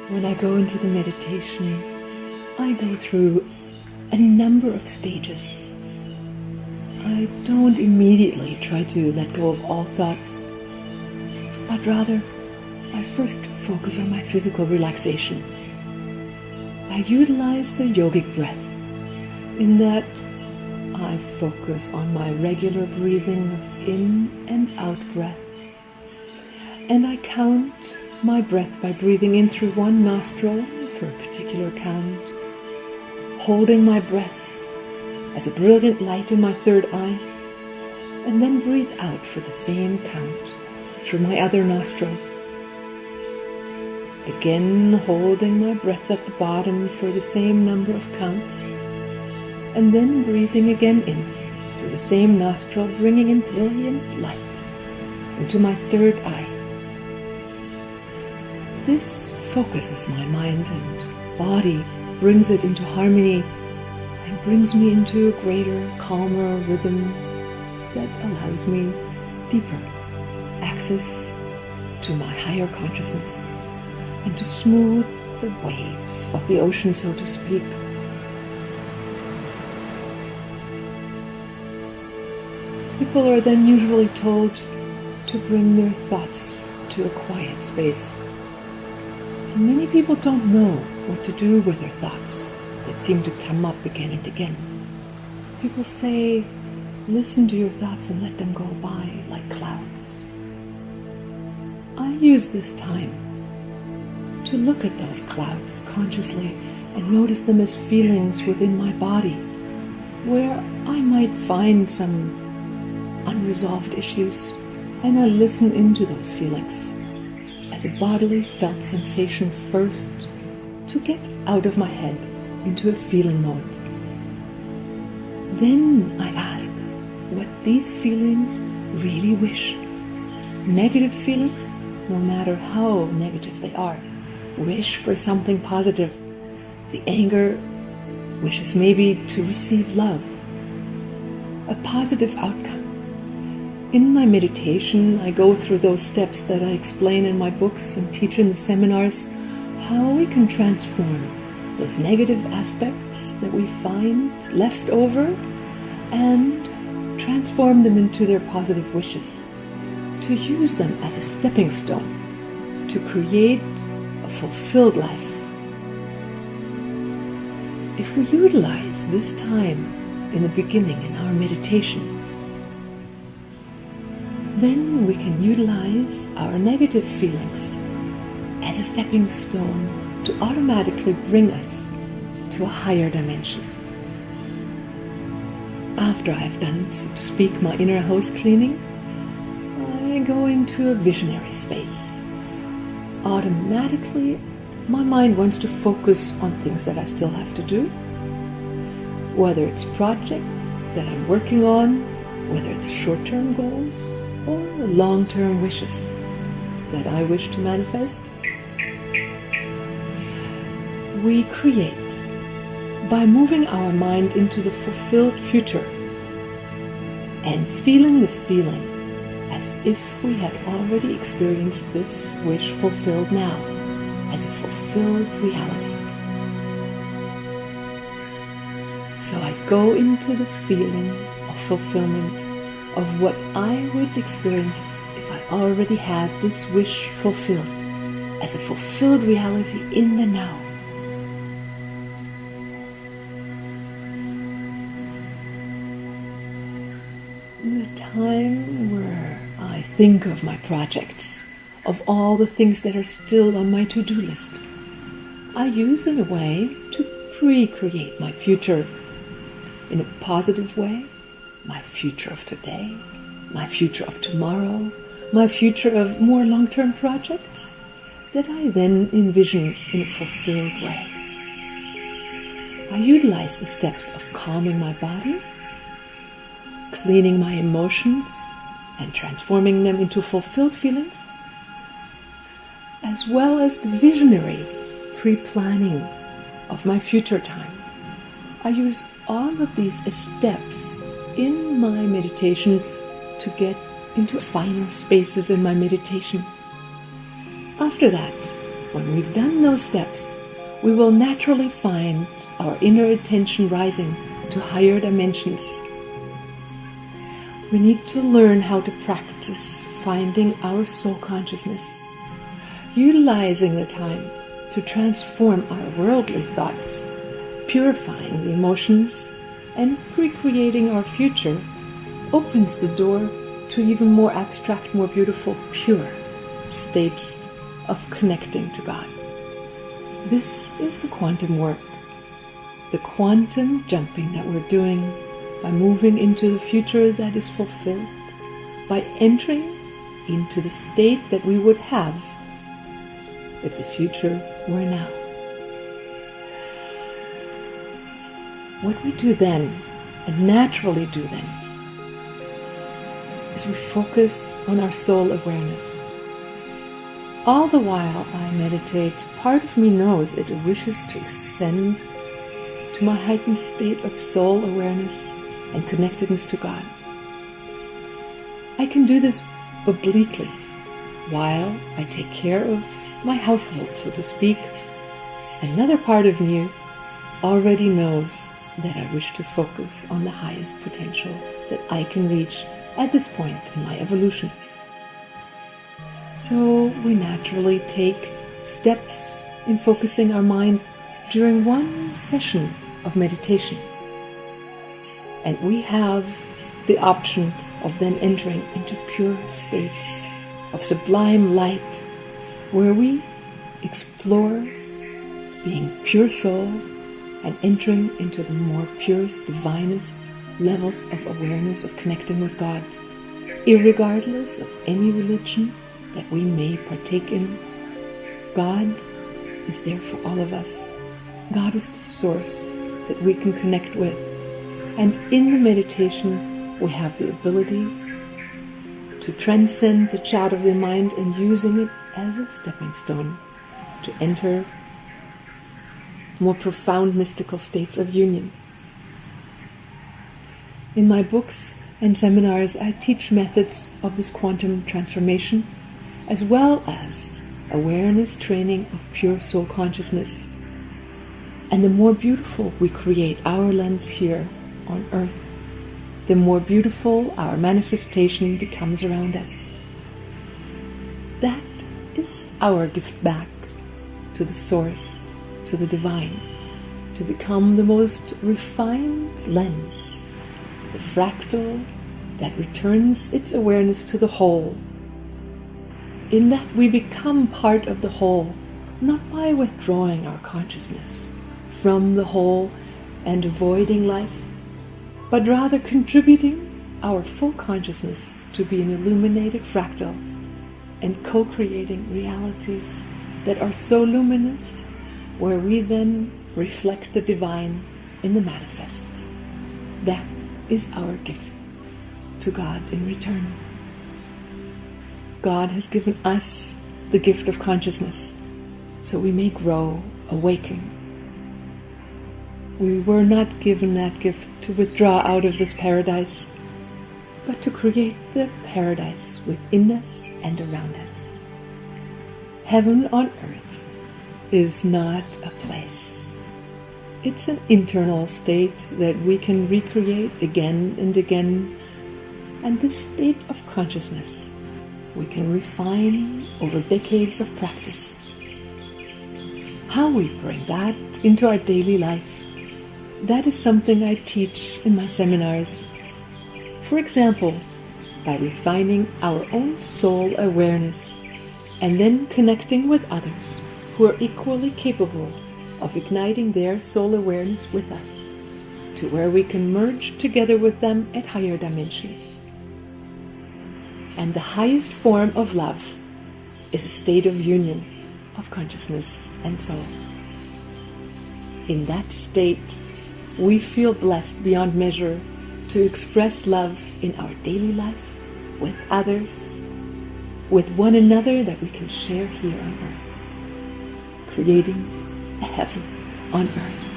When I go into the meditation, I go through a number of stages. I don't immediately try to let go of all thoughts, but rather I first focus on my physical relaxation. I utilize the Yogic Breath in that I focus on my regular breathing of in and out breath, and I count my breath by breathing in through one nostril for a particular count, holding my breath as a brilliant light in my third eye, and then breathe out for the same count through my other nostril. Again, holding my breath at the bottom for the same number of counts, and then breathing again in through the same nostril, bringing in brilliant light into my third eye. This focuses my mind and body, brings it into harmony, and brings me into a greater, calmer rhythm that allows me deeper access to my higher consciousness and to smooth the waves of the ocean, so to speak. People are then usually told to bring their thoughts to a quiet space. And many people don't know what to do with their thoughts that seem to come up again and again. People say, listen to your thoughts and let them go by like clouds. I use this time to look at those clouds consciously and notice them as feelings within my body, where I might find some unresolved issues, and I listen into those feelings as a bodily felt sensation first, to get out of my head into a feeling mode. Then I ask what these feelings really wish. Negative feelings, no matter how negative they are, wish for something positive. The anger wishes maybe to receive love, a positive outcome. In my meditation, I go through those steps that I explain in my books and teach in the seminars, how we can transform those negative aspects that we find left over and transform them into their positive wishes, to use them as a stepping stone to create a fulfilled life. If we utilize this time in the beginning in our meditation, then we can utilize our negative feelings as a stepping stone to automatically bring us to a higher dimension. After I've done, so to speak, my inner house cleaning, I go into a visionary space. Automatically, my mind wants to focus on things that I still have to do, whether it's project that I'm working on, whether it's short-term goals, or long-term wishes that I wish to manifest. We create by moving our mind into the fulfilled future and feeling the feeling as if we had already experienced this wish fulfilled now as a fulfilled reality. So I go into the feeling of fulfillment of what I would experience if I already had this wish fulfilled as a fulfilled reality in the now. The time where I think of my projects, of all the things that are still on my to-do list, I use in a way to pre-create my future in a positive way. My future of today, my future of tomorrow, my future of more long-term projects that I then envision in a fulfilled way. I utilize the steps of calming my body, cleaning my emotions and transforming them into fulfilled feelings, as well as the visionary pre-planning of my future time. I use all of these as steps in my meditation to get into finer spaces in my meditation. After that, when we've done those steps, we will naturally find our inner attention rising to higher dimensions. We need to learn how to practice finding our soul consciousness, utilizing the time to transform our worldly thoughts, purifying the emotions, and recreating our future opens the door to even more abstract, more beautiful, pure states of connecting to God. This is the quantum work, the quantum jumping that we're doing by moving into the future that is fulfilled, by entering into the state that we would have if the future were now. What we do then, and naturally do then, is we focus on our soul awareness. All the while I meditate, part of me knows it wishes to ascend to my heightened state of soul awareness and connectedness to God. I can do this obliquely while I take care of my household, so to speak. Another part of me already knows that I wish to focus on the highest potential that I can reach at this point in my evolution. So we naturally take steps in focusing our mind during one session of meditation. And we have the option of then entering into pure states of sublime light, where we explore being pure soul and entering into the more purest, divinest levels of awareness of connecting with God, irregardless of any religion that we may partake in. God is there for all of us. God is the source that we can connect with. And in the meditation, we have the ability to transcend the chat of the mind and using it as a stepping stone to enter more profound mystical states of union. In my books and seminars, I teach methods of this quantum transformation, as well as awareness training of pure soul consciousness. And the more beautiful we create our lens here on earth, the more beautiful our manifestation becomes around us. That is our gift back to the source, to the divine, to become the most refined lens, the fractal that returns its awareness to the whole. In that we become part of the whole, not by withdrawing our consciousness from the whole and avoiding life, but rather contributing our full consciousness to be an illuminated fractal and co-creating realities that are so luminous, where we then reflect the divine in the manifest. That is our gift to God in return. God has given us the gift of consciousness, so we may grow, awaken. We were not given that gift to withdraw out of this paradise, but to create the paradise within us and around us. Heaven on earth is not a place. It's an internal state that we can recreate again and again, and this state of consciousness we can refine over decades of practice. How we bring that into our daily life, that is something I teach in my seminars. For example, by refining our own soul awareness and then connecting with others who are equally capable of igniting their soul awareness with us, to where we can merge together with them at higher dimensions. And the highest form of love is a state of union of consciousness and soul. In that state, we feel blessed beyond measure to express love in our daily life, with others, with one another that we can share here on earth, creating a heaven on earth.